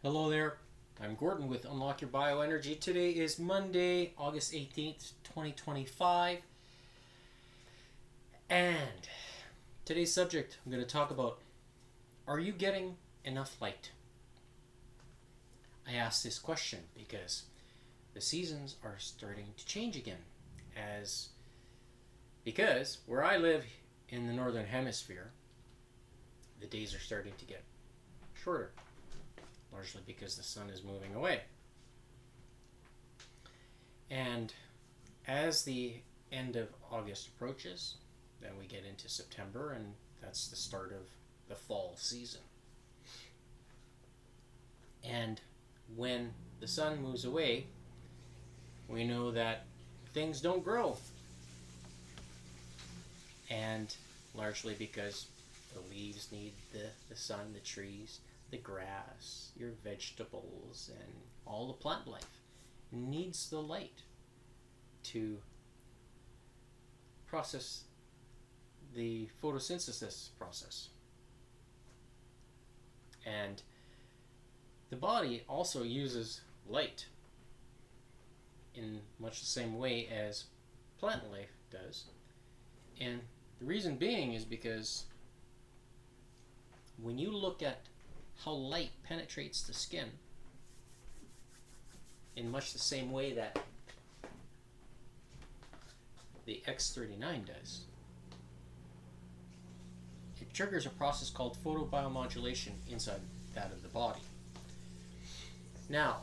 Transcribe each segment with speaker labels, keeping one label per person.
Speaker 1: Hello there, I'm Gordon with Unlock Your Bioenergy. Today is Monday, August 18th, 2025. And today's subject, I'm going to talk about, are you getting enough light? I ask this question because the seasons are starting to change again. Because where I live in the northern hemisphere, the days are starting to get shorter. Largely because the sun is moving away. And as the end of August approaches, then we get into September, and that's the start of the fall season. And when the sun moves away, we know that things don't grow. And largely because the leaves need the sun, the trees, the grass, your vegetables, and all the plant life needs the light to process the photosynthesis process. And the body also uses light in much the same way as plant life does. And the reason being is because when you look at how light penetrates the skin in much the same way that the X39 does, it triggers a process called photobiomodulation inside that of the body. Now,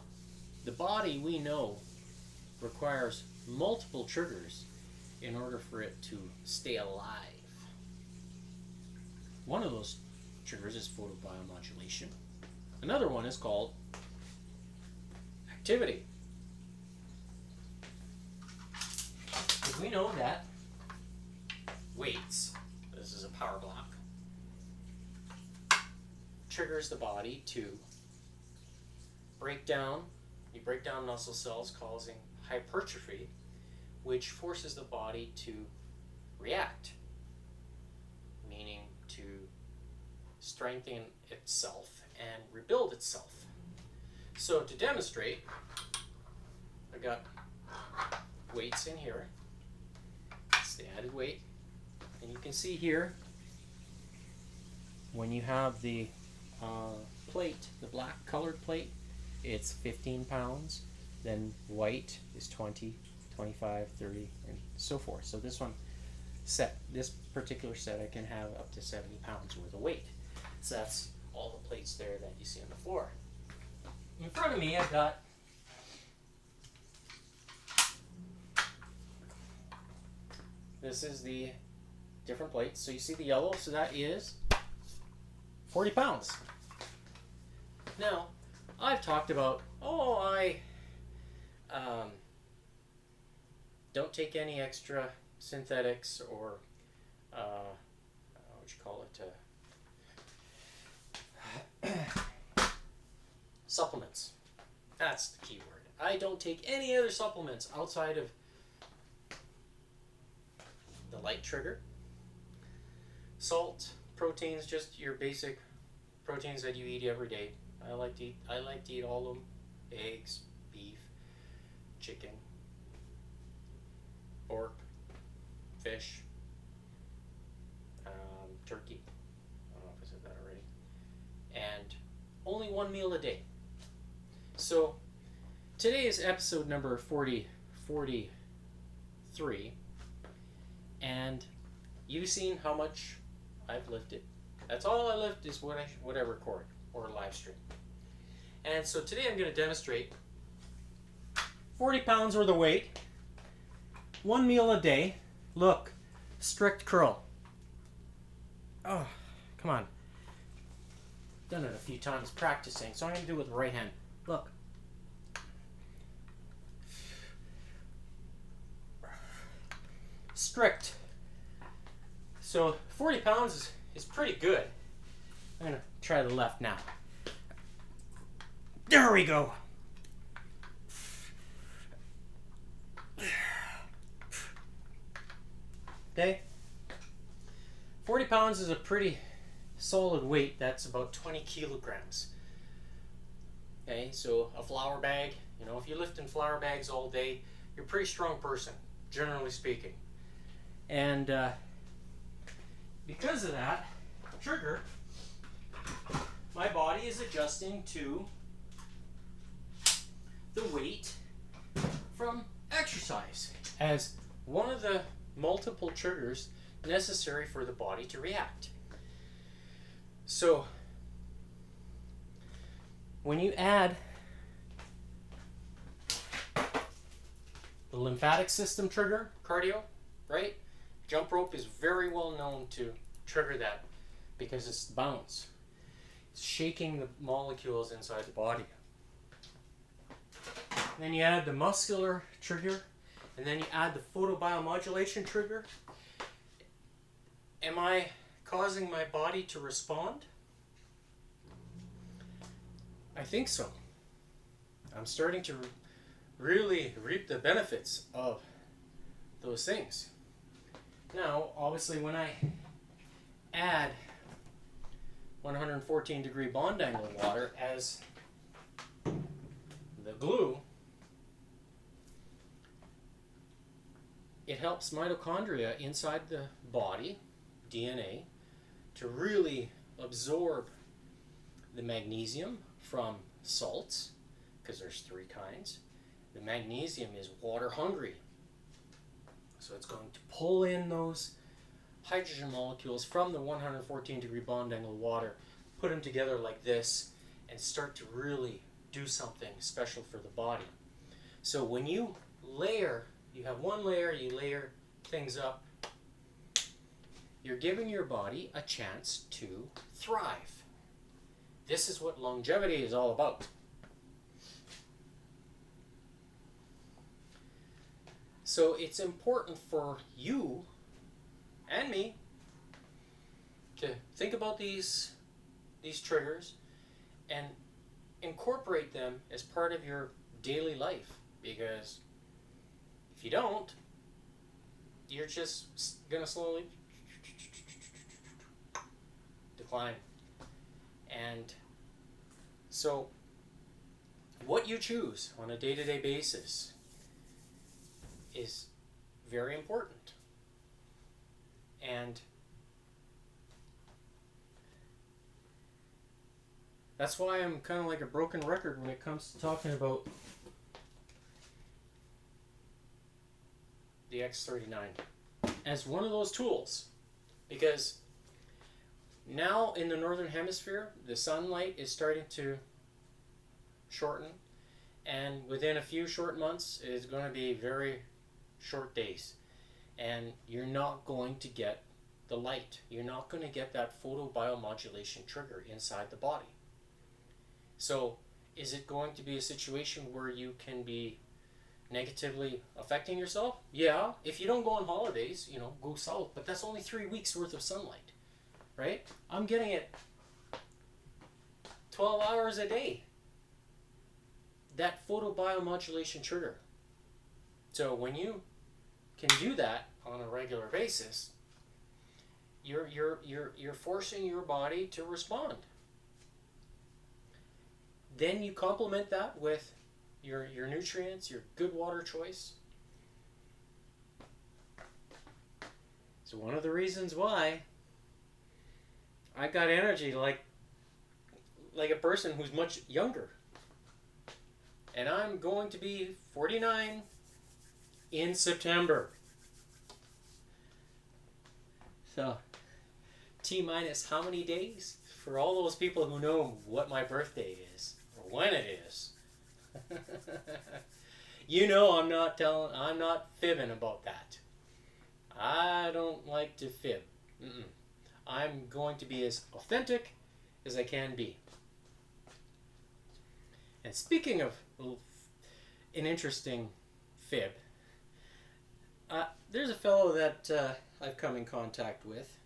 Speaker 1: the body, we know, requires multiple triggers in order for it to stay alive. One of those triggers is photobiomodulation. Another one is called activity. Because we know that weights, this is a power block, triggers the body to break down muscle cells, causing hypertrophy, which forces the body to react, meaning to strengthen itself and rebuild itself. So to demonstrate, I got weights in here. It's the added weight. And you can see here, when you have the plate, the black colored plate, it's 15 pounds. Then white is 20, 25, 30, and so forth. So this particular set, I can have up to 70 pounds worth of weight. So that's all the plates there that you see on the floor. In front of me, I've got this is the different plates. So you see the yellow, so that is 40 pounds. Now, I've talked about, I don't take any extra synthetics or supplements. That's the key word. I don't take any other supplements outside of the light trigger, salt, proteins, just your basic proteins that you eat every day. I like to eat all of them: eggs, beef, chicken, pork, fish, turkey. I don't know if I said that already. And only one meal a day. So today is episode number 43, and you've seen how much I've lifted. That's all I lift is what I record or live stream. And so today I'm going to demonstrate 40 pounds worth of weight, one meal a day. Look, strict curl. Oh, come on. Done it a few times practicing, so I'm going to do it with the right hand. Look. Strict. So 40 pounds is pretty good. I'm going to try the left now. There we go. Okay. 40 pounds is a pretty solid weight. That's about 20 kilograms. Okay, so a flour bag, you know, if you lift in flour bags all day, you're a pretty strong person, generally speaking. And because of that trigger, my body is adjusting to the weight from exercise as one of the multiple triggers necessary for the body to react. So when you add the lymphatic system trigger, cardio, right? Jump rope is very well known to trigger that because it's bounce. It's shaking the molecules inside the body. And then you add the muscular trigger, and then you add the photobiomodulation trigger. Am I causing my body to respond? I think so. I'm starting to really reap the benefits of those things. Now, obviously, when I add 114 degree bond angle water as the glue, it helps mitochondria inside the body, DNA, to really absorb the magnesium from salts, because there's 3 kinds. The magnesium is water hungry. So it's going to pull in those hydrogen molecules from the 114 degree bond angle water, put them together like this, and start to really do something special for the body. So when you layer, you have one layer, you layer things up, you're giving your body a chance to thrive. This is what longevity is all about. So it's important for you and me to think about these triggers and incorporate them as part of your daily life, because if you don't, you're just going to slowly decline. And so what you choose on a day-to-day basis is very important. And that's why I'm kind of like a broken record when it comes to talking about the X39 as one of those tools, because now in the northern hemisphere the sunlight is starting to shorten, and within a few short months it's going to be very short days, and you're not going to get the light. You're not going to get that photobiomodulation trigger inside the body. So is it going to be a situation where you can be negatively affecting yourself? Yeah, if you don't go on holidays, go south, but that's only 3 weeks worth of sunlight, right? I'm getting it 12 hours a day, that photobiomodulation trigger. So when you can do that on a regular basis, you're forcing your body to respond. Then you complement that with your nutrients, your good water choice. So one of the reasons why I got energy like a person who's much younger. And I'm going to be 49 in September. So, T-minus how many days? For all those people who know what my birthday is, or when it is. I'm not fibbing about that. I don't like to fib. I'm going to be as authentic as I can be. And speaking of an interesting fib, there's a fellow that I've come in contact with.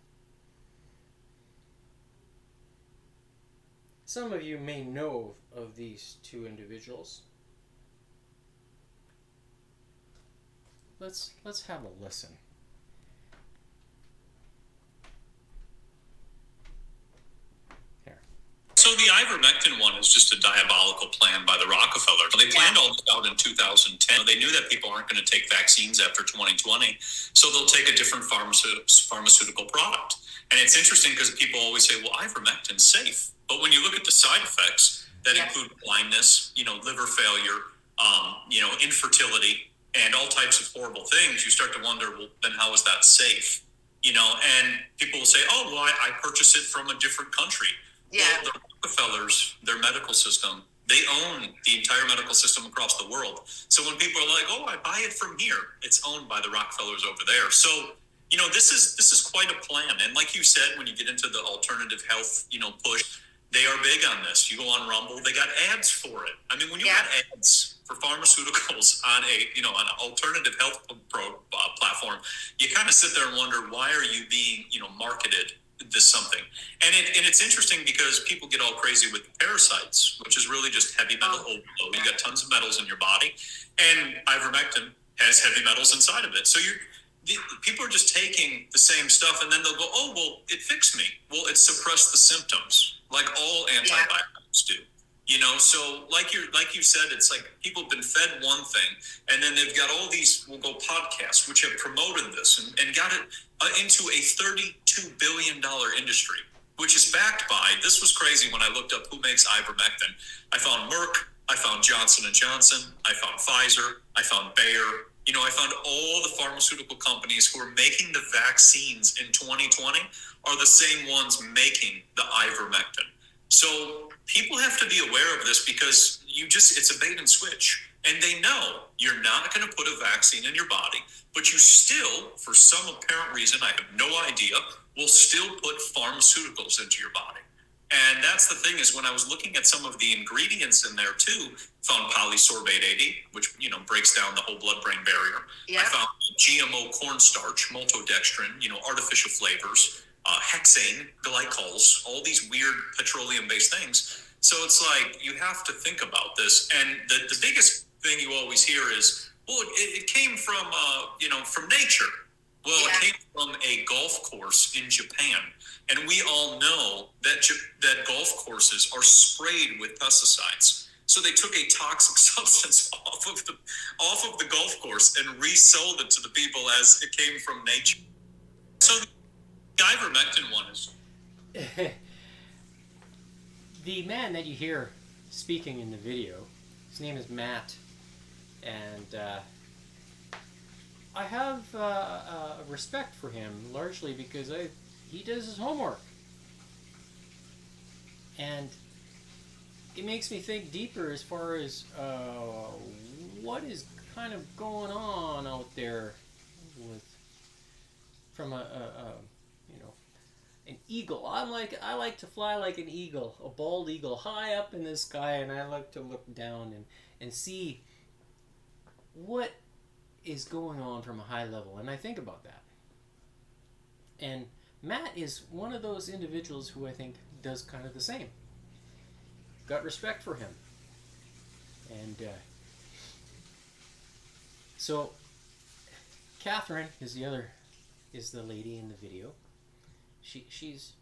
Speaker 1: Some of you may know of these two individuals. Let's have a listen.
Speaker 2: So the ivermectin one is just a diabolical plan by the Rockefellers. They planned all this out in 2010. They knew that people aren't going to take vaccines after 2020, so they'll take a different pharmaceutical product. And it's interesting because people always say, well, ivermectin's safe. But when you look at the side effects that include blindness, liver failure, infertility, and all types of horrible things, you start to wonder, well, then how is that safe? And people will say, oh, well, I purchase it from a different country. Yeah. Well, the Rockefellers, their medical system, they own the entire medical system across the world. So when people are like, oh, I buy it from here, it's owned by the Rockefellers over there. So, this is quite a plan. And like you said, when you get into the alternative health, push, they are big on this. You go on Rumble, they got ads for it. I mean, when you got ads for pharmaceuticals on an alternative health platform, you kind of sit there and wonder, why are you being, marketed this something? And it's interesting because people get all crazy with parasites, which is really just heavy metal overload. You got tons of metals in your body, and ivermectin has heavy metals inside of it. So people are just taking the same stuff, and then they'll go, oh, well, it fixed me. Well, it suppressed the symptoms, like all antibiotics do. So like you said, it's like people have been fed one thing, and then they've got all these, we'll go podcasts, which have promoted this and got it into a $32 billion industry, which is backed by, this was crazy when I looked up who makes ivermectin. I found Merck, I found Johnson & Johnson, I found Pfizer, I found Bayer. I found all the pharmaceutical companies who are making the vaccines in 2020 are the same ones making the ivermectin. So people have to be aware of this because it's a bait and switch. And they know you're not going to put a vaccine in your body, but you still, for some apparent reason, I have no idea, will still put pharmaceuticals into your body. And that's the thing, is when I was looking at some of the ingredients in there too, found polysorbate 80, which, breaks down the whole blood-brain barrier. Yeah. I found GMO cornstarch, maltodextrin, artificial flavors, hexane, glycols, all these weird petroleum-based things. So it's like, you have to think about this. And the biggest thing you always hear is, well, it came from, from nature. Well, it came from a golf course in Japan. And we all know that golf courses are sprayed with pesticides. So they took a toxic substance off of the golf course and resold it to the people as it came from nature. So the ivermectin one is...
Speaker 1: The man that you hear speaking in the video, his name is Matt, and I have a respect for him largely because he does his homework, and it makes me think deeper as far as what is kind of going on out there from an eagle. I like to fly like an eagle, a bald eagle, high up in the sky, and I like to look down and see what is going on from a high level, and I think about that. And Matt is one of those individuals who I think does kind of the same. Got respect for him. And so Catherine is the lady in the video. She's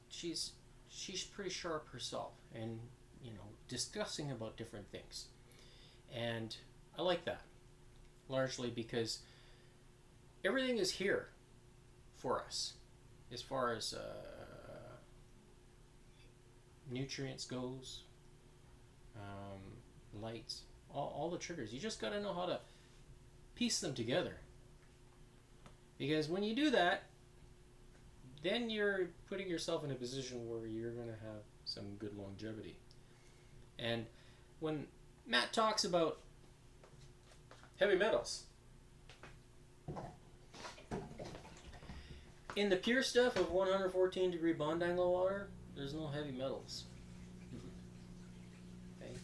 Speaker 1: pretty sharp herself, and discussing about different things. And I like that, largely because everything is here for us as far as nutrients goes, lights, all the triggers. You just got to know how to piece them together, because when you do that, then you're putting yourself in a position where you're going to have some good longevity. And when Matt talks about heavy metals, in the pure stuff of 114 degree bond angle water, there's no heavy metals. Okay.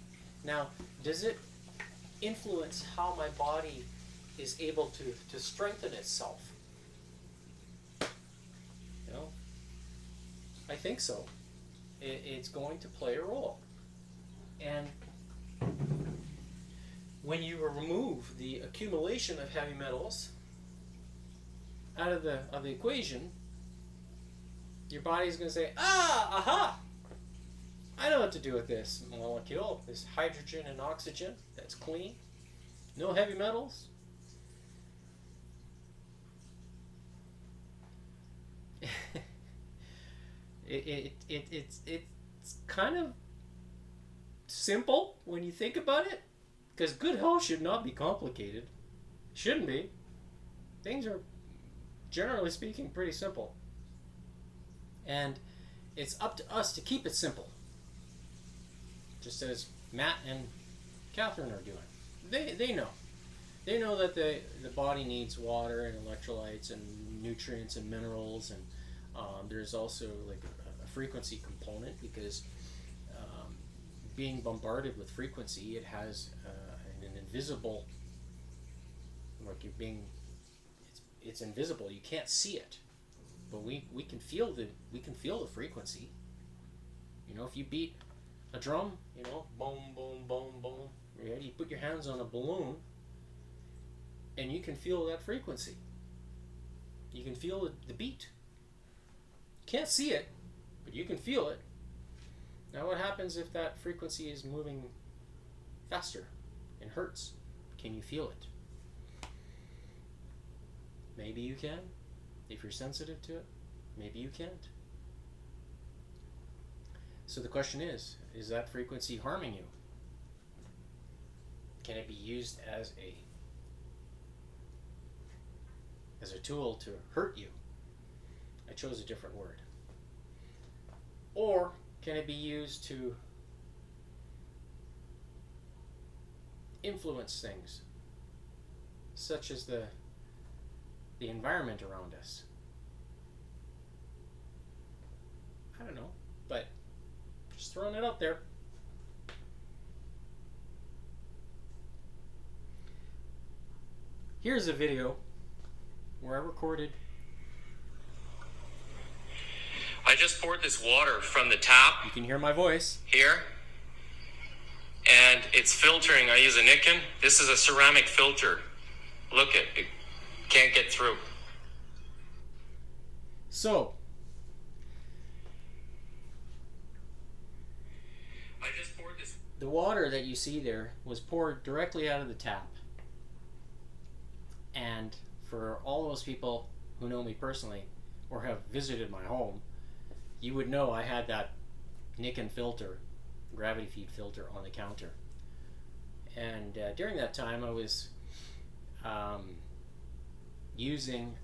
Speaker 1: Now, does it influence how my body is able to strengthen itself? I think so. It's going to play a role. And when you remove the accumulation of heavy metals out of the equation, your body's going to say, aha! I know blood to do with this molecule, this hydrogen and oxygen that's clean. No heavy metals. It's kind of simple when you think about it, because good health should not be complicated. Shouldn't be. Things are, generally speaking, pretty simple. And it's up to us to keep it simple. Just as Matt and Catherine are doing. They know. They know that the body needs water and electrolytes and nutrients and minerals, and there's also like a frequency component, because being bombarded with frequency, it has an invisible, like you're being, it's invisible. You can't see it, but we can feel the frequency. You know, if you beat a drum, you know, boom, boom, boom, boom. Right? You put your hands on a balloon, and you can feel that frequency. You can feel the beat. Can't see it, but you can feel it. Now what happens if that frequency is moving faster in hertz? Can you feel it? Maybe you can, if you're sensitive to it. Maybe you can't. So the question is that frequency harming you? Can it be used as a tool to hurt you? I chose a different word. Or can it be used to influence things, such as the environment around us? I don't know, but just throwing it out there. Here's a video where I recorded.
Speaker 3: I just poured this water from the tap.
Speaker 1: You can hear my voice.
Speaker 3: Here. And it's filtering. I use a Nikon. This is a ceramic filter. Look it can't get through.
Speaker 1: So,
Speaker 3: I just poured this.
Speaker 1: The water that you see there was poured directly out of the tap. And for all those people who know me personally or have visited my home, you would know I had that Nikon filter, gravity feed filter, on the counter. And during that time I was using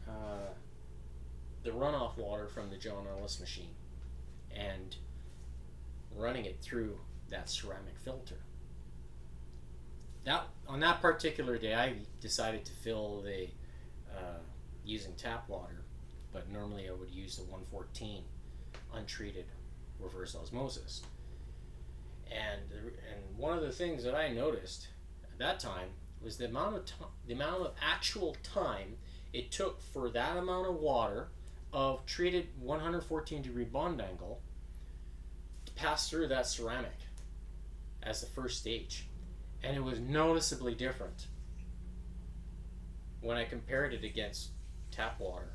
Speaker 1: the runoff water from the John Ellis machine and running it through that ceramic filter. On that particular day, I decided to fill the using tap water, but normally I would use the 114 untreated reverse osmosis. And one of the things that I noticed at that time was the amount of actual time it took for that amount of water of treated 114 degree bond angle to pass through that ceramic as the first stage. And it was noticeably different when I compared it against tap water.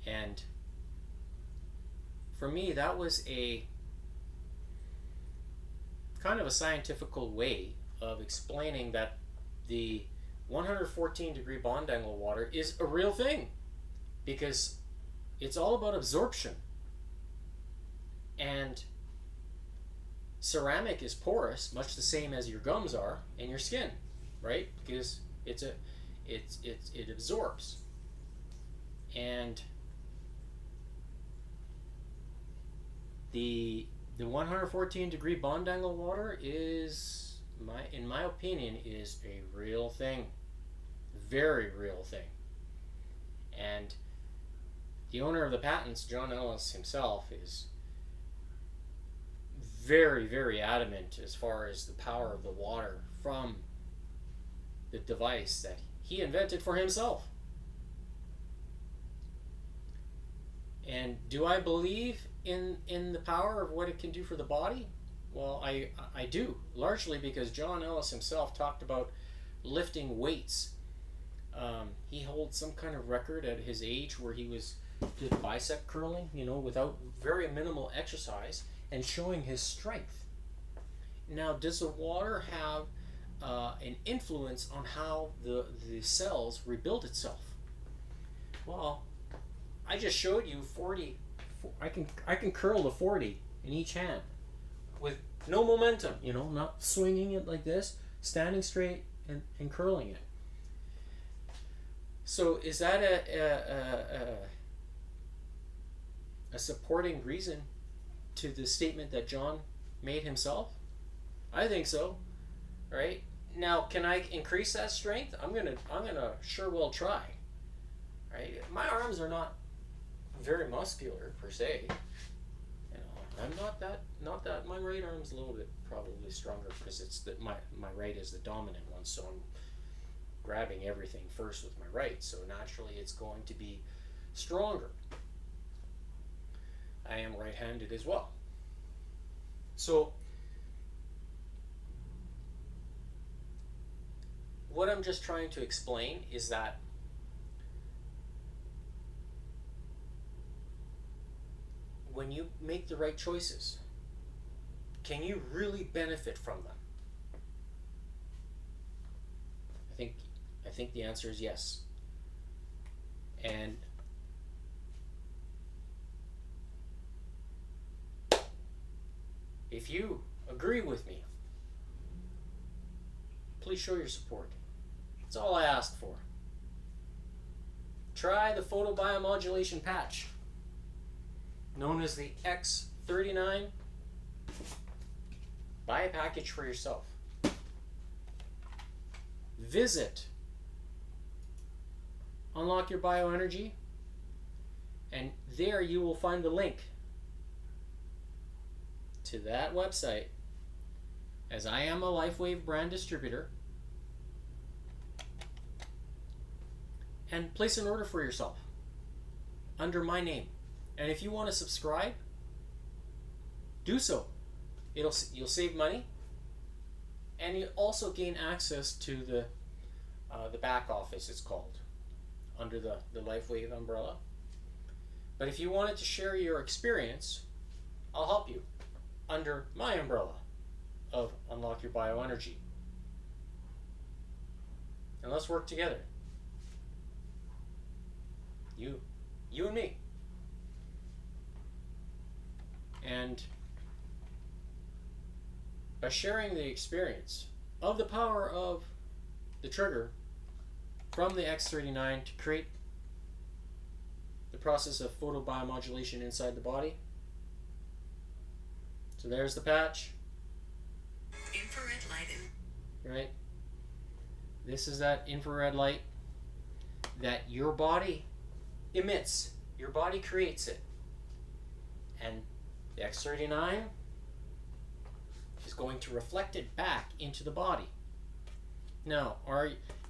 Speaker 1: And for me, that was a kind of a scientific way of explaining that the 114 degree bond angle water is a real thing, because it's all about absorption. And ceramic is porous, much the same as your gums are and your skin, right? Because it absorbs. And the 114 degree bond angle water is, in my opinion, is a real thing. Very real thing. And the owner of the patents, John Ellis himself, is very, very adamant as far as the power of the water from the device that he invented for himself. And do I believe in the power of what it can do for the body? Well, I do, largely because John Ellis himself talked about lifting weights. He holds some kind of record at his age where he did bicep curling, without very minimal exercise, and showing his strength. Now, does the water have an influence on how the cells rebuild itself? Well, I just showed you 40. I can curl to 40 in each hand with no momentum, not swinging it like this, standing straight and curling it. So is that a supporting reason to the statement that John made himself? I think so. Right? Now, can I increase that strength? I'm gonna sure well try. Right? My arms are not very muscular per se. I'm not that. My right arm's a little bit probably stronger because it's my right is the dominant one, so I'm grabbing everything first with my right. So naturally, it's going to be stronger. I am right-handed as well. So what I'm just trying to explain is that when you make the right choices, can you really benefit from them? I think the answer is yes. And if you agree with me, please show your support. That's all I asked for. Try the photobiomodulation patch, known as the X39. Buy a package for yourself. Visit Unlock Your Bioenergy, and there you will find the link to that website, as I am a LifeWave brand distributor, and place an order for yourself under my name. And if you want to subscribe, do so. You'll save money, and you also gain access to the back office, it's called, under the LifeWave umbrella. But if you wanted to share your experience, I'll help you under my umbrella of Unlock Your Bioenergy. And let's work together. You and me. And by sharing the experience of the power of the trigger from the X39 to create the process of photobiomodulation inside the body. So there's the patch.
Speaker 4: Infrared light.
Speaker 1: Right? This is that infrared light that your body emits. Your body creates it. And the X39 is going to reflect it back into the body. Now,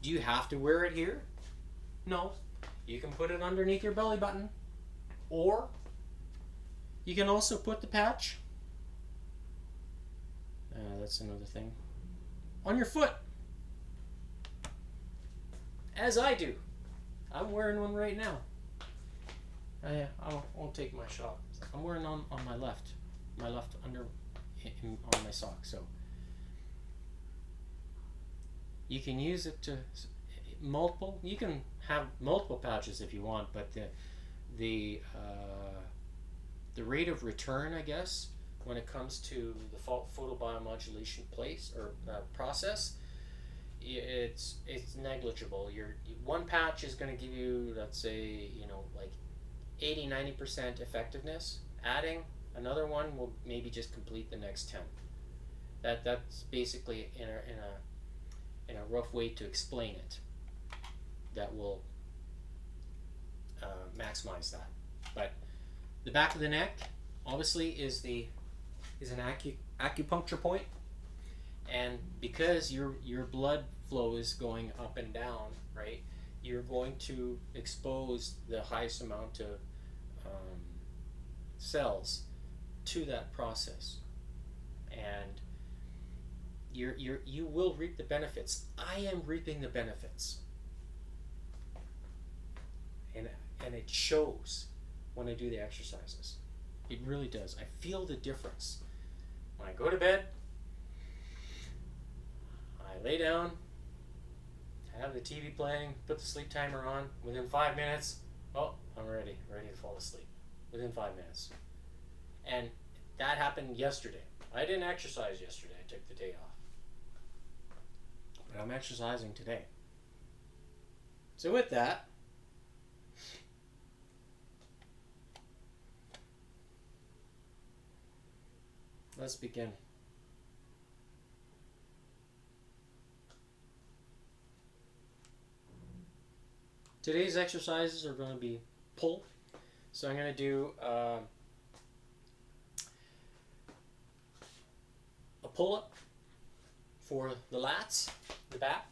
Speaker 1: do you have to wear it here? No. You can put it underneath your belly button, or you can also put the patch, that's another thing, on your foot, as I do. I'm wearing one right now. I won't take my shot. I'm wearing on my left under on my sock. So you can use it to multiple. You can have multiple patches if you want, but the rate of return, I guess, when it comes to the photobiomodulation process, it's negligible. One patch is going to give you, let's say, like 80-90% effectiveness. Adding another one will maybe just complete the next 10. That's basically in a rough way to explain it. That will maximize that. But the back of the neck, obviously, is an acupuncture point, and because your blood flow is going up and down, right, you're going to expose the highest amount of cells to that process, and you will reap the benefits. I am reaping the benefits, and it shows when I do the exercises. It really does. I feel the difference. When I go to bed, I lay down, I have the TV playing, put the sleep timer on. Within 5 minutes, oh, I'm ready to fall asleep. Within 5 minutes. And that happened yesterday. I didn't exercise yesterday. I took the day off. But I'm exercising today. So with that, let's begin. Today's exercises are going to be pull. So I'm going to do a pull-up for the lats, the back.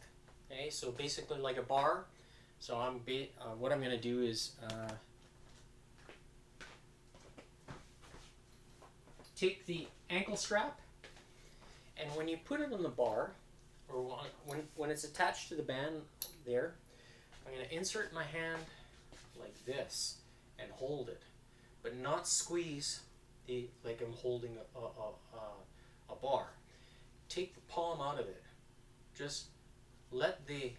Speaker 1: Okay, so basically like a bar. So what I'm going to do is take the ankle strap, and when you put it on the bar, or when it's attached to the band there, I'm going to insert my hand like this and hold it, but not squeeze like I'm holding a bar. Take the palm out of it. Just let the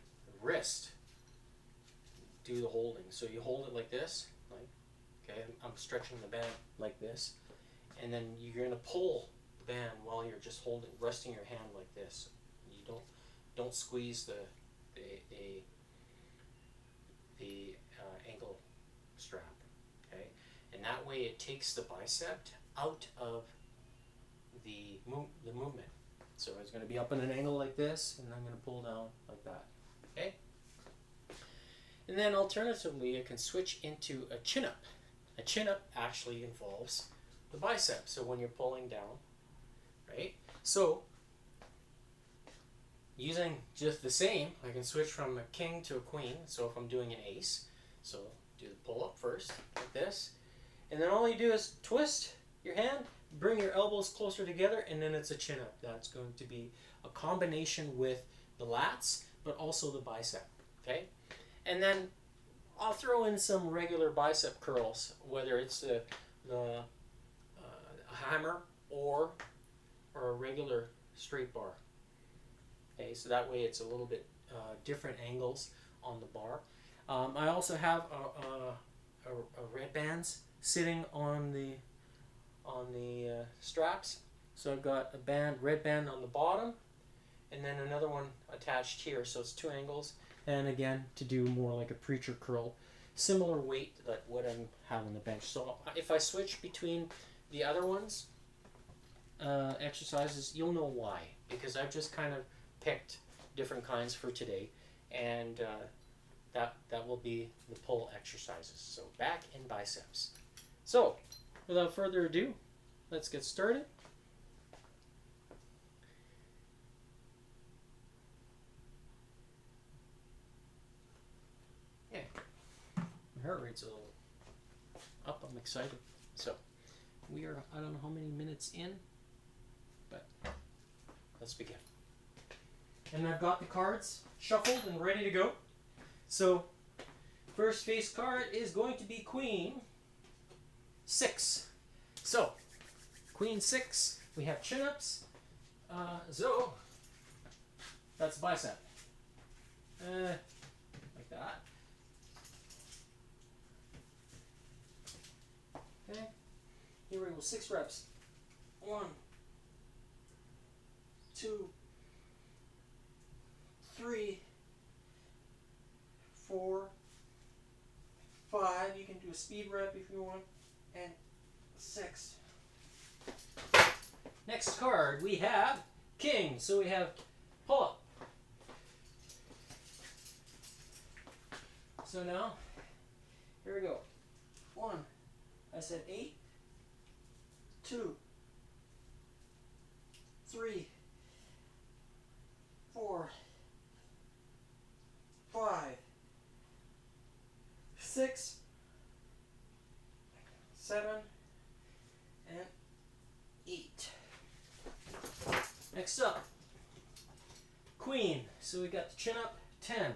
Speaker 1: wrist do the holding. So you hold it like this, like, okay, I'm stretching the band like this, and then you're going to pull the band while you're just resting your hand like this. You don't squeeze the ankle strap, okay, and that way it takes the bicep out of the movement. So it's going to be up in an angle like this, and I'm going to pull down like that, okay. And then alternatively, I can switch into a chin-up. A chin-up actually involves the bicep. So when you're pulling down, right? So using just the same, I can switch from a king to a queen. So if I'm doing an ace, so do the pull-up first, like this. And then all you do is twist your hand, bring your elbows closer together, and then it's a chin-up. That's going to be a combination with the lats, but also the bicep, okay? And then I'll throw in some regular bicep curls, whether it's the hammer or a regular straight bar. Okay, so that way it's a little bit different angles on the bar. I also have a red bands sitting on the straps. So I've got a red band on the bottom, and then another one attached here. So it's two angles. And again, to do more like a preacher curl, similar weight like what I'm having on the bench. So if I switch between the other ones, exercises, you'll know why, because I've just kind of picked different kinds for today, and that will be the pull exercises. So back and biceps. So without further ado, let's get started. My heart rate's a little up. I'm excited. So we are, I don't know how many minutes in, but let's begin. And I've got the cards shuffled and ready to go. So first face card is going to be Queen 6. So Queen 6, we have chin-ups. So that's bicep. Like that. Okay, here we go, 6 reps. 1, 2, 3, 4, 5. You can do a speed rep if you want. And 6. Next card, we have King. So we have pull up. So now, here we go. 1. I said 8, 2, 3, 4, 5, 6, 7, and 8. Next up, Queen. So we got the chin up, 10.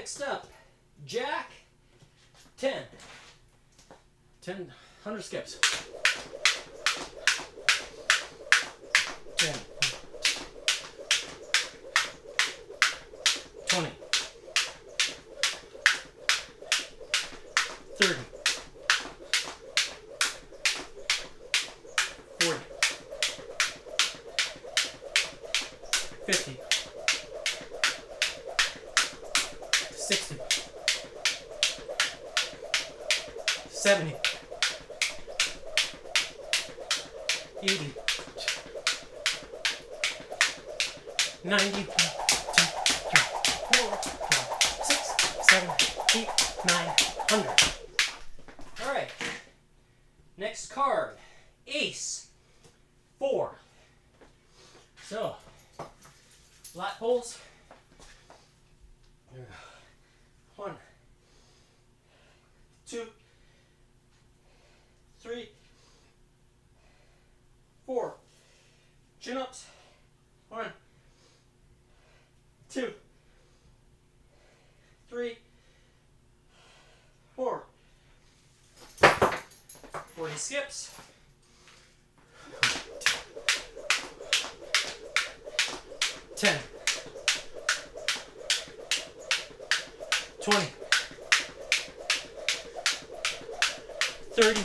Speaker 1: Next up, Jack, 10. 100 skips. 10. 20. 30. 40. 50. 60. 70. 80. 90. 2, 3, 4, 5, 6, 7, 8, 9, 100. All right. Next card. Ace. 4. So, lat pulls. 1, 2, 3, 4. Chin ups. 1, 2, 3, 4. 40 skips. 10. 20. 30.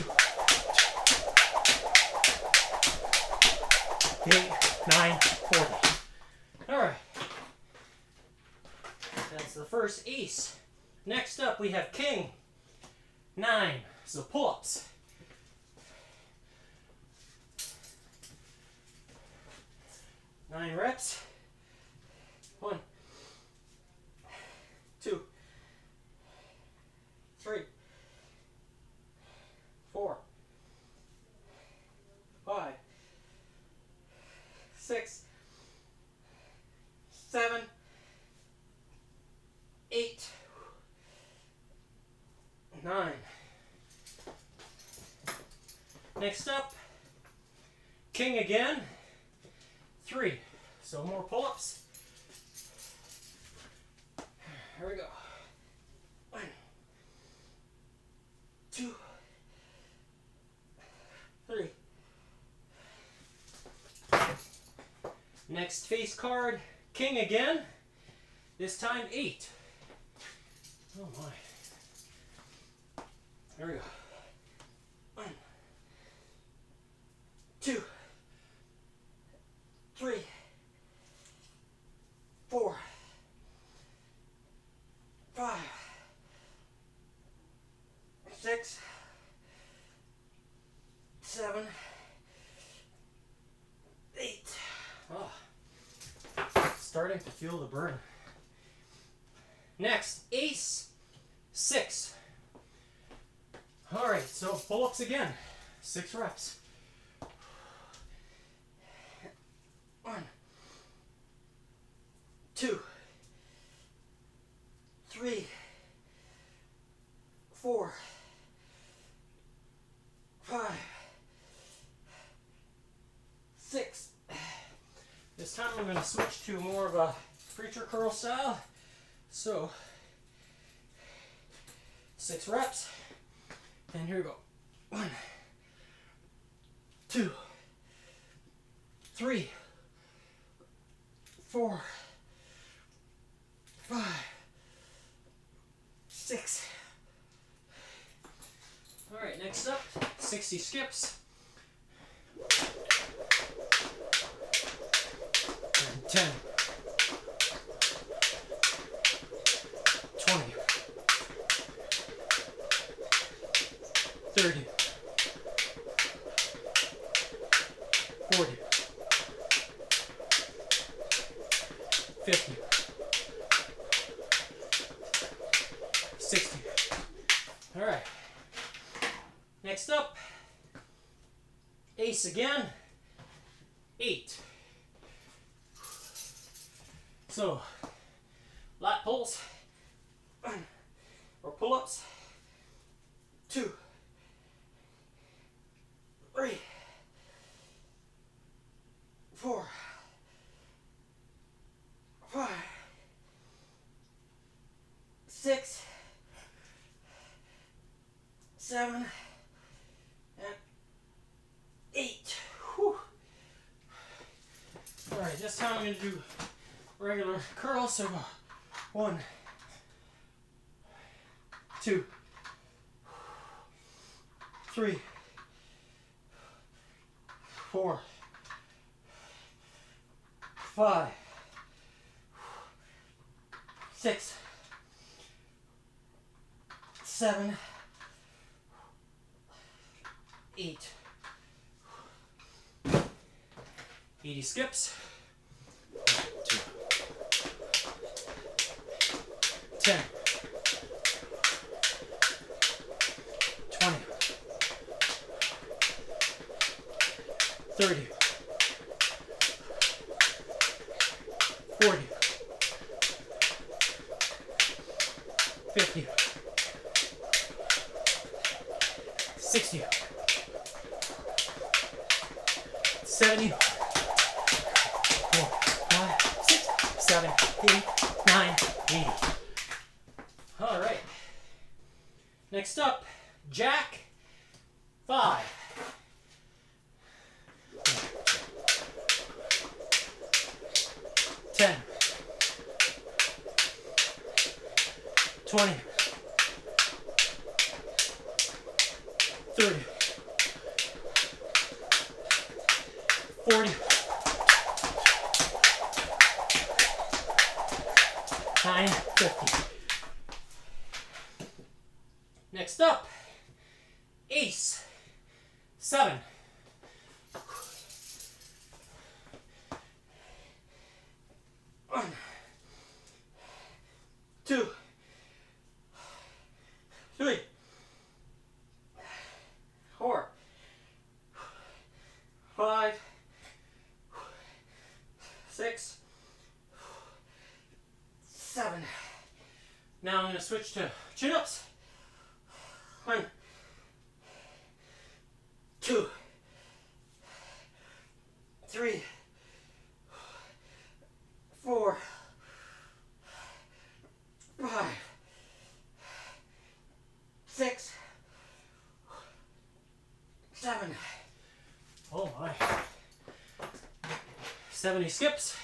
Speaker 1: 8, 9, 40. Alright. That's the first ace. Next up we have king. 9. So pull-ups. 9 reps. 1, 2, 3, 4, 5, 6, 7, 8, 9. Next up, king again. 3. So more pull-ups. Here we go. 1, 2, 3. Next face card, king again. This time 8. Oh my. Here we go. 1, 2, 3, 4, 5, 6, 7, 8. Oh, starting to feel the burn. Next, ace. 6. All right, so pull-ups again. 6 reps. 1, 2, 3, 4, 5, 6. This time I'm going to switch to more of a preacher curl style. So 6 reps. And here we go. 1, 2, 3, 4, 5, 6. All right, next up, 60 skips. And 10, 20, 30, 40, 50, 60. All right. Next up, ace again. 8. So, lat pulls or pull-ups. 2, 3, 4, 5, 7, and 8. Whew. Alright, this time I'm going to do regular curls. So 1, 2, 3, 4, 5, 6, 7, 8. 80 skips. 2, 10, 20, 30, 40, 50, 60, 70, 4, 5, 6, 7, 8, 9, 80. All right. Next up, jack 5. 10, 20, 30, 40, 9, 50. Next up, ace 7. 1, 2, 3, 4, 5, 6, 7. Now I'm going to switch to chin-ups. 1, 2, 3, 4, 5, 6, 7. Oh my. 70 skips.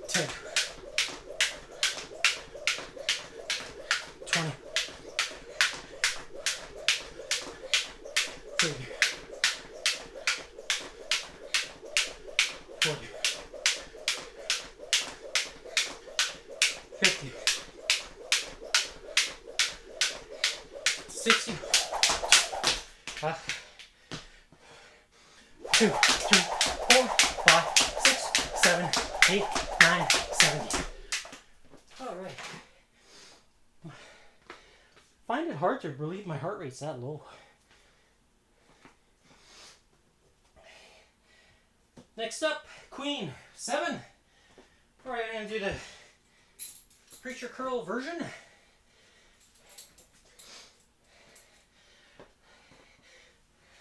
Speaker 1: 10, 20, 30, 40, 50, 60, 2, 3, 4, 5, 6, 7, 8, 9, 70. All right. Find it hard to believe my heart rate's that low. Next up, queen 7. All right, I'm gonna do the preacher curl version.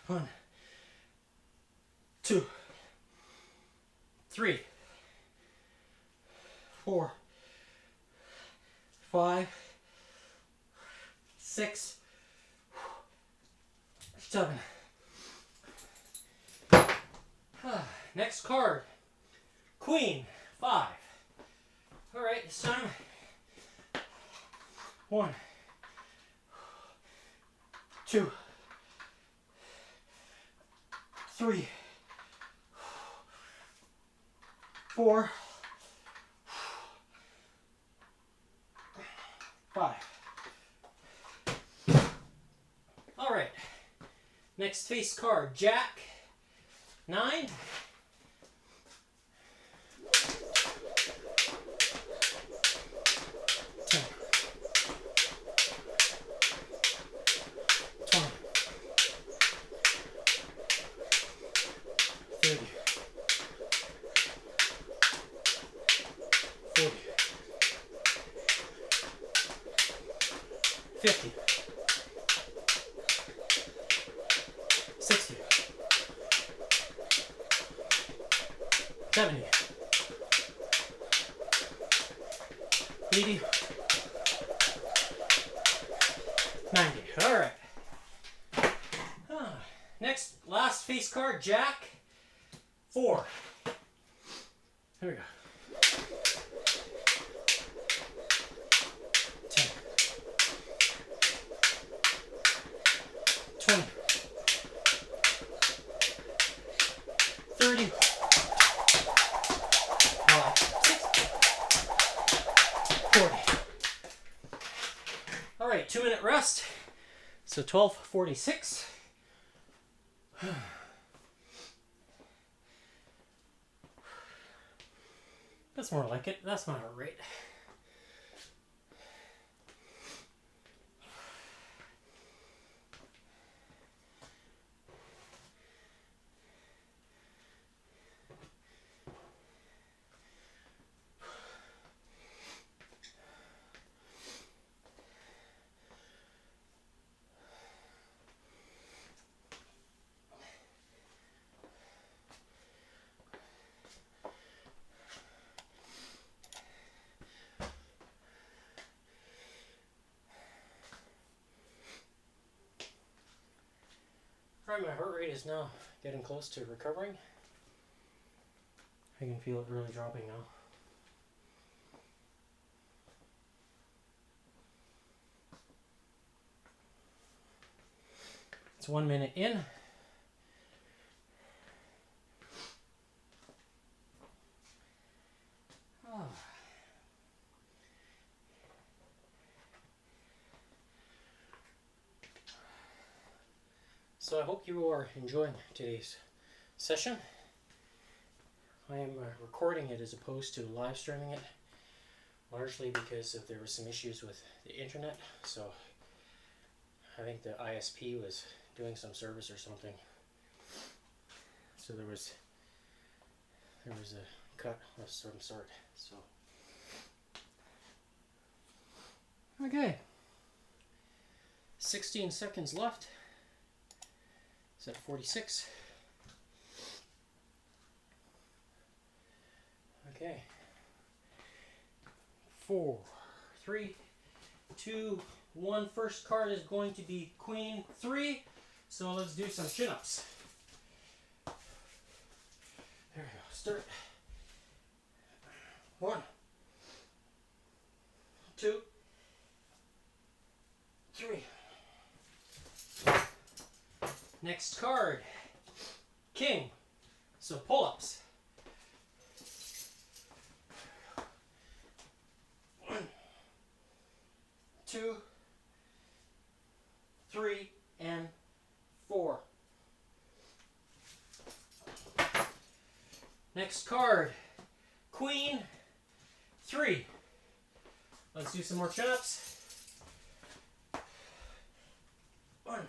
Speaker 1: 1, 2, 3, 4, 5, 6, 7. Next card, queen 5. All right, this time 1, 2, 3, 4, 5. All right. Next face card, jack 9. 10, 20, 30, 40, 50, 60, 70, 80, 90. All right. Next, last face card, Jack. 4. Here we go. 10. 20. 30. 40. All right, 2-minute rest. So 12:46. That's more like it. That's my heart rate. Alright, my heart rate is now getting close to recovering. I can feel it really dropping now. It's 1 minute in. Oh. So I hope you are enjoying today's session. I am recording it as opposed to live streaming it, largely because there were some issues with the internet. So I think the ISP was doing some service or something. So there was a cut of some sort. So okay, 16 seconds left. It's at 46. Okay. 4, 3, 2, 1. First card is going to be Queen 3. So let's do some chin-ups. There we go. Start. 1, 2, 3. Next card, King. So pull-ups. 1, 2, 3, and 4. Next card, Queen 3. Let's do some more chin-ups. 1,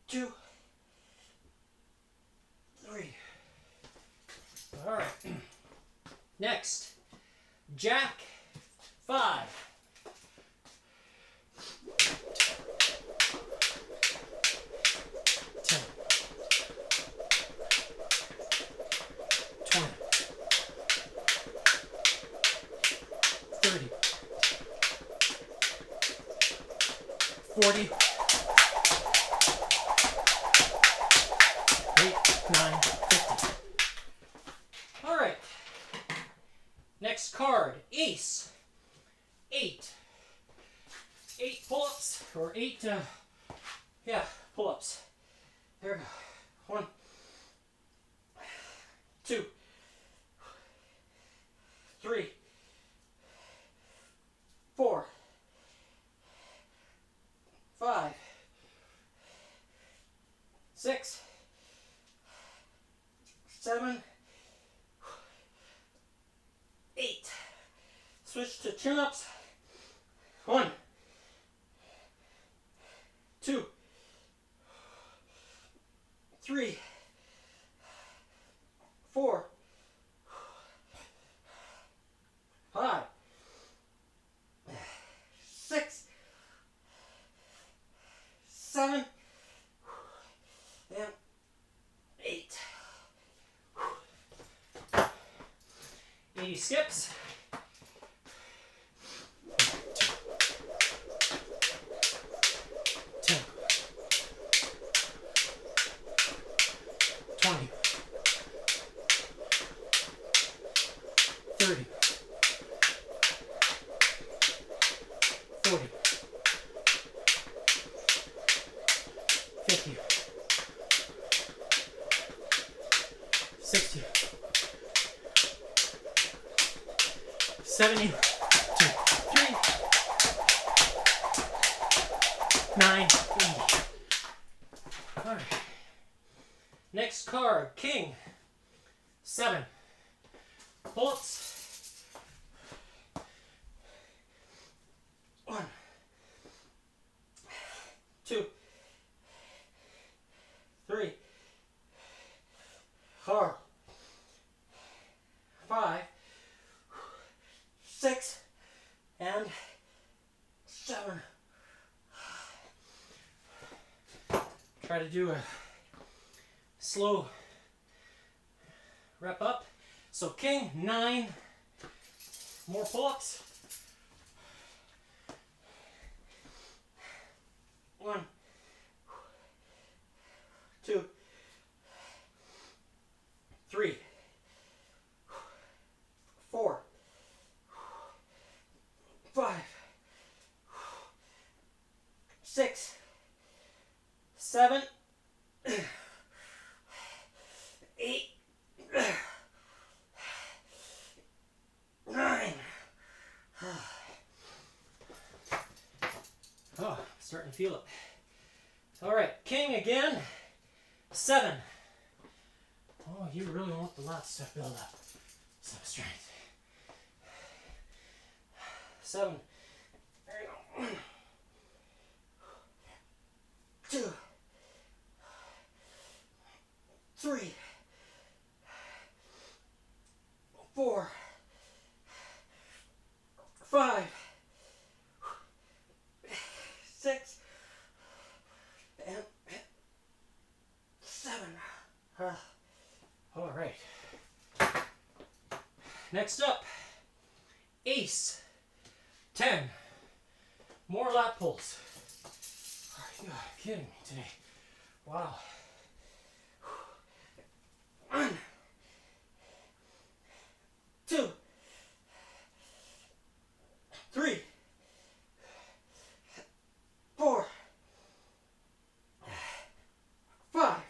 Speaker 1: 2, 3. All right. Next, Jack 5. 10. 20. 30. 40. 9, 50. All right. Next card, Ace. 8. 8 pull-ups, or 8, pull-ups. There we go. 1, 2, 3, 4, 5, 6, 7, 8. Switch to chin-ups. 1, 2, 3, 4, 5, 6, 7, and 8. 80 skips. 3, 30, 40, 50, 60, 70, 2, 3, 9, 80. All right. Next card, King, 7. Pull-ups. 1, 2, 3, 4, 5, 6, and 7. Try to do a slow rep up. So King, 9 more pull-ups. 1, 2, 3, 4, 5, 6, 7, 8, 9. Oh, starting to feel it. All right, King again. 7. Oh, you really want the lats to build up some strength. 7. There you go. 2, 3, 4, 5, 6, and 7. All right. Next up, Ace, 10. More lat pulls. Are you kidding me today? Wow. 1, 2, 3, 4, 5,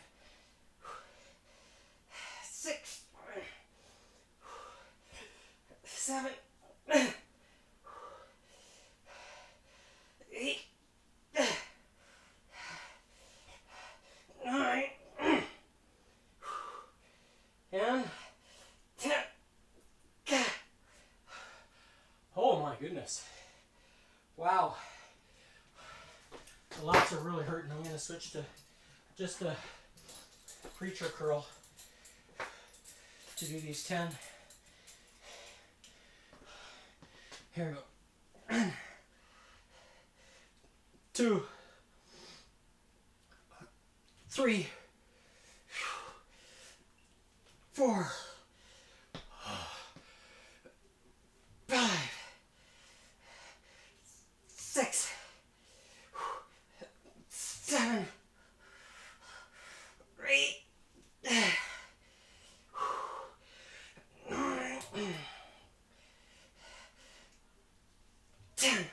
Speaker 1: 6, 7, 8, 9, and 10. Oh my goodness. Wow. The lats are really hurting. I'm going to switch to just a preacher curl to do these 10. Here we go. 2, 3, 4, 5, 6, 7, 8, 9, 10.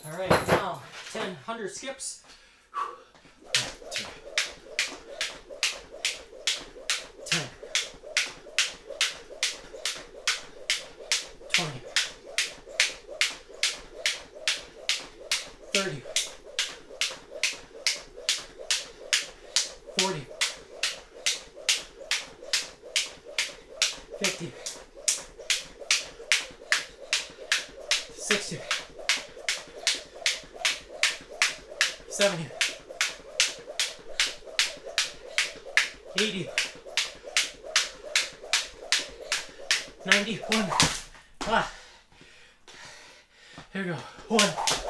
Speaker 1: All right, now 10 100 skips. 2, 10, 20, 30, 40, 50, 60, 70, 80, 91. Here we go. 1,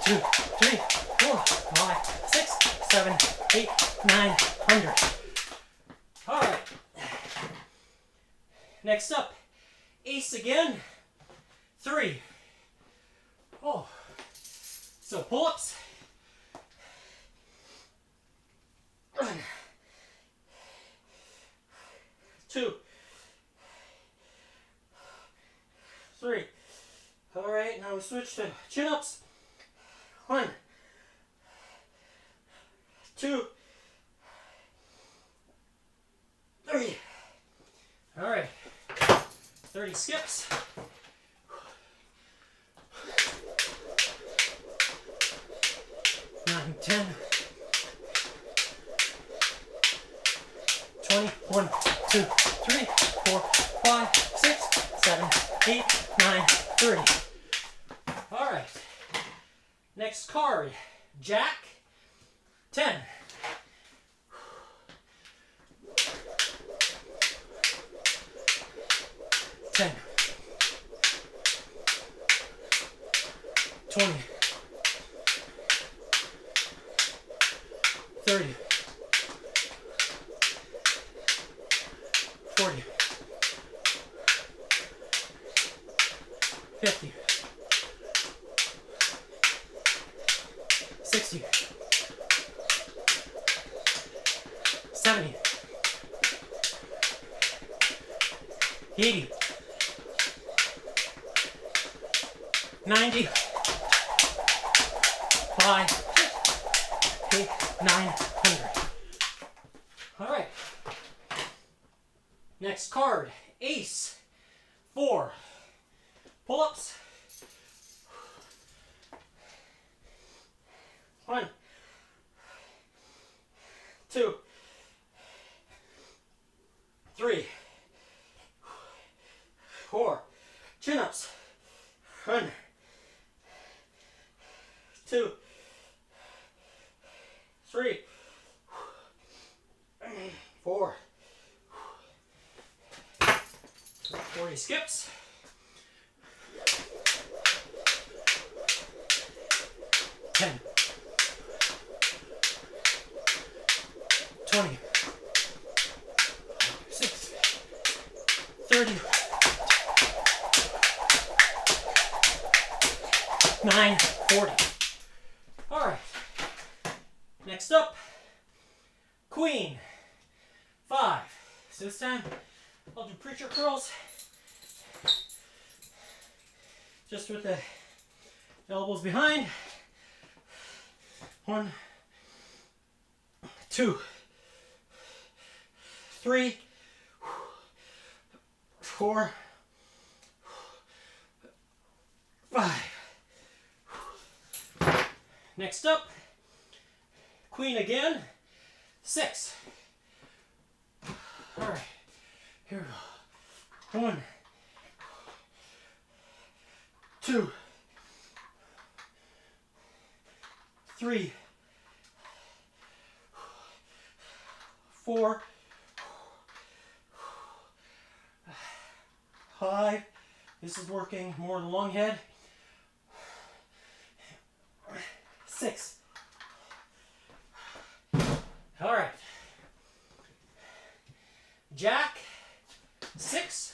Speaker 1: 2, 3, 4, 5, 6, 7, 8, 9, 100. All right. Next up, Ace again. 3. Oh. So pull-ups. 1, 2, 3. All right, now we switch to chin-ups. 1, 2, 3. All right, 30 skips. 9, 10, 20, 1, 2, 3, 4, 5, 6, 7, 8, 9, 30. All right. Next card, Jack, 10. 10, 20, 30, 40, 50, 60, 70, 80, 90, 5, 8, 900. All right. Next card, Ace, 4. Pull-ups. 1, 2, 3, 4. Chin-ups. 1, 2, 3, 4. 40 skips. 10, 20, 6, 30, 9, 40. All right. Next up, Queen, 5. So this time, I'll do preacher curls. Just with the elbows behind. 1, 2, 3, 4, 5. Next up, Queen again, 6. All right, here we go. 1, 2, 3, 4, 5. This is working more than long head. 6. All right. Jack, 6.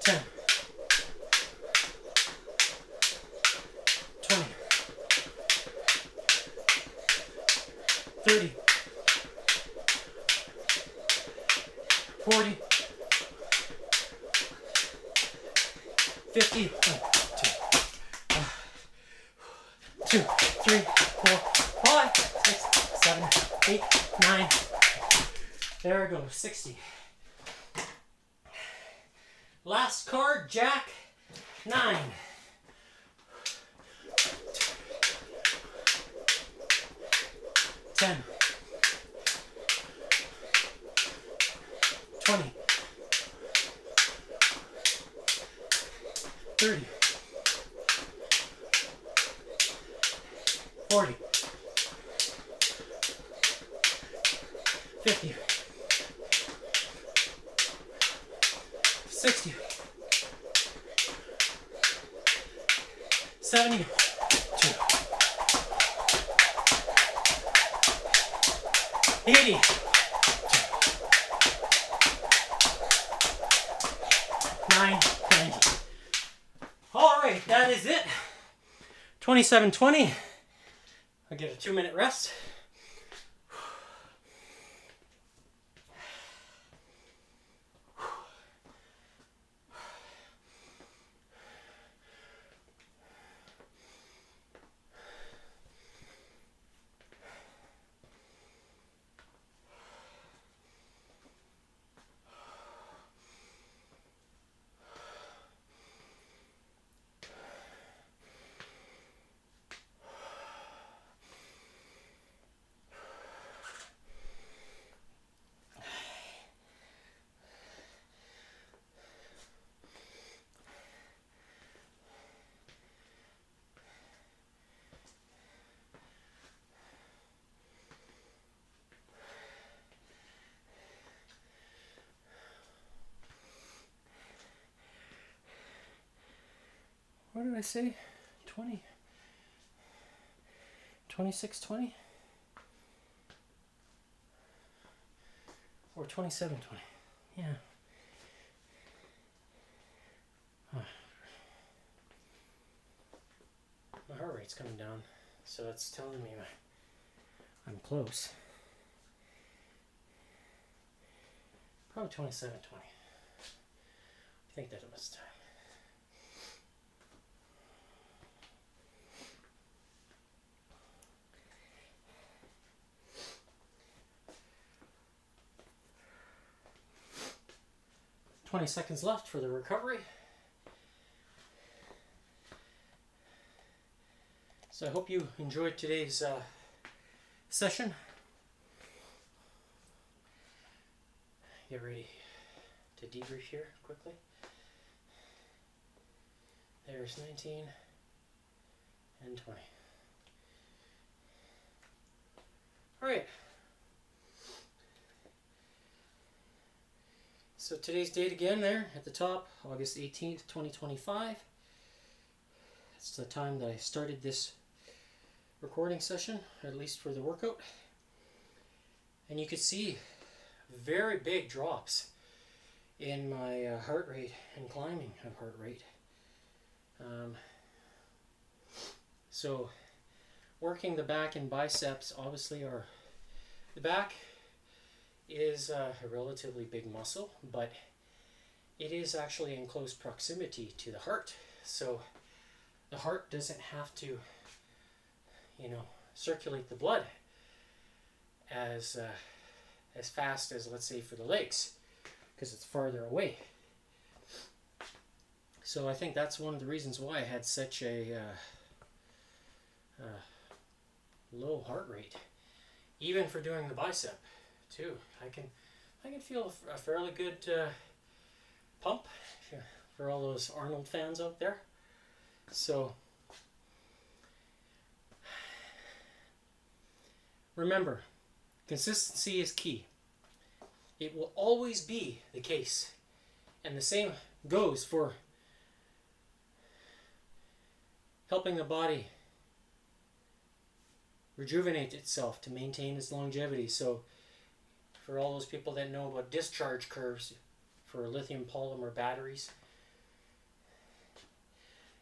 Speaker 1: 10, 20, 30, 40, 50, 2, 3, 4, 5, 6, 7, 8, 9. There it goes, 60. Last card, Jack, 9. 10, 20, 30, 40, 50, 60, 70, 80, 9, 90. All right, that is it. 27:20. I'll get a 2-minute rest. what did I say? 20. 26:20? Or 27:20. Yeah. My heart rate's coming down, so it's telling me I'm close. Probably 27:20. I think that was time. "20 seconds left for the recovery." So I hope you enjoyed today's session. Get ready to debrief here quickly. There's 19 and 20. All right. So today's date again there at the top, August 18th, 2025. That's the time that I started this recording session, or at least for the workout. And you could see very big drops in my heart rate and climbing of heart rate. So working the back and biceps obviously are, the back is a relatively big muscle, but it is actually in close proximity to the heart. So the heart doesn't have to, circulate the blood as fast as, let's say, for the legs, because it's farther away. So I think that's one of the reasons why I had such a low heart rate, even for doing the bicep too. I can feel a fairly good pump for all those Arnold fans out there. So remember, consistency is key. It will always be the case. And the same goes for helping the body rejuvenate itself to maintain its longevity. So for all those people that know about discharge curves for lithium polymer batteries,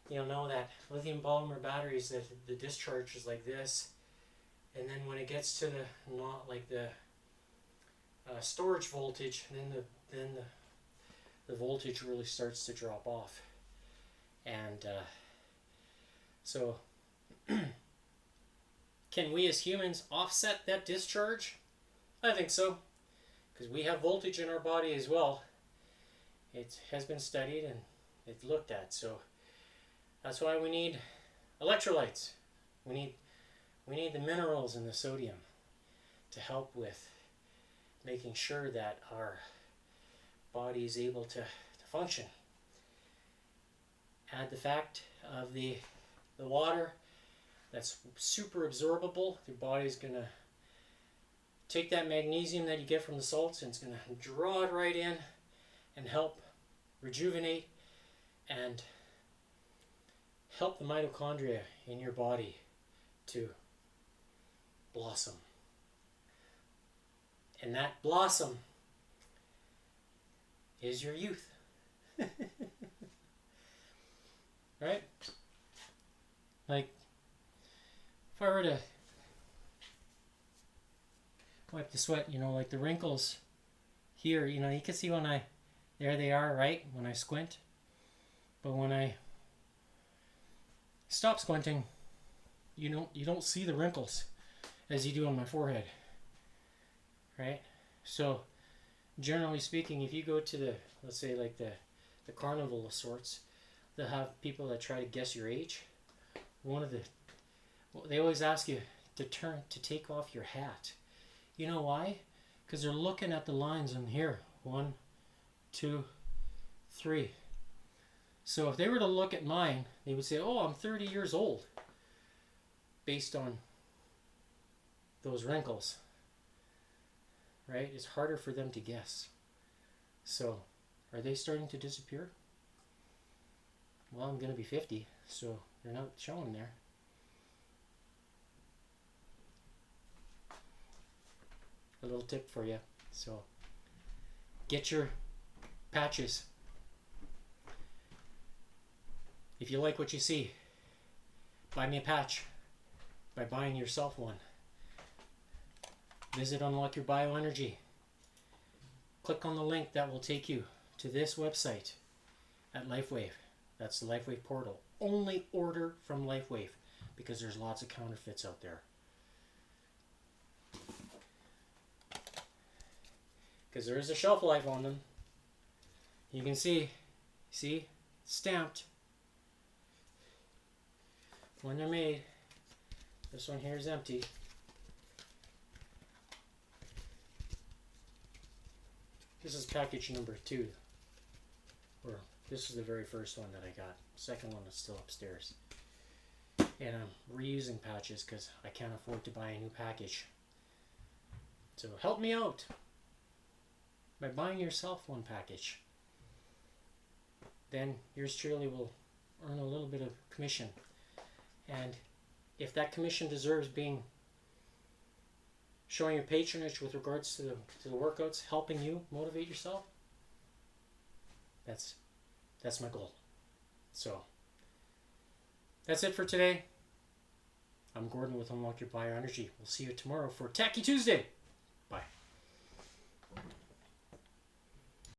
Speaker 1: you'll know that lithium polymer batteries, that the discharge is like this, and then when it gets to the storage voltage, then the voltage really starts to drop off. And so can we as humans offset that discharge? I think so, because we have voltage in our body as well. It has been studied and it's looked at. So that's why we need electrolytes. We need the minerals and the sodium to help with making sure that our body is able to function. Add the fact of the water that's super absorbable. Your body's going to take that magnesium that you get from the salts and it's going to draw it right in and help rejuvenate and help the mitochondria in your body to blossom. And that blossom is your youth. Right? Like, if I were to wipe the sweat, like the wrinkles here, you can see there they are, right? When I squint. But when I stop squinting, you don't see the wrinkles as you do on my forehead. Right? So generally speaking, if you go to let's say like the carnival of sorts, they'll have people that try to guess your age. They always ask you to take off your hat. You know why? Because they're looking at the lines in here. 1, 2, 3. So if they were to look at mine, they would say, oh, I'm 30 years old, based on those wrinkles. Right? It's harder for them to guess. So, are they starting to disappear? Well, I'm going to be 50, so they're not showing there. A little tip for you. So get your patches. If you like what you see, buy me a patch by buying yourself one. Visit Unlock Your Bioenergy. Click on the link that will take you to this website at LifeWave. That's the LifeWave portal. Only order from LifeWave because there's lots of counterfeits out there. Because there is a shelf life on them. You can see, stamped when they're made. This one here is empty. This is package number 2. Or this is the very first one that I got. Second one is still upstairs. And I'm reusing patches because I can't afford to buy a new package. So help me out by buying yourself one package. Then yours truly will earn a little bit of commission. And if that commission deserves being showing your patronage with regards to the workouts, helping you motivate yourself, that's my goal. So that's it for today. I'm Gordon with Unlock Your Bioenergy. We'll see you tomorrow for Tacky Tuesday.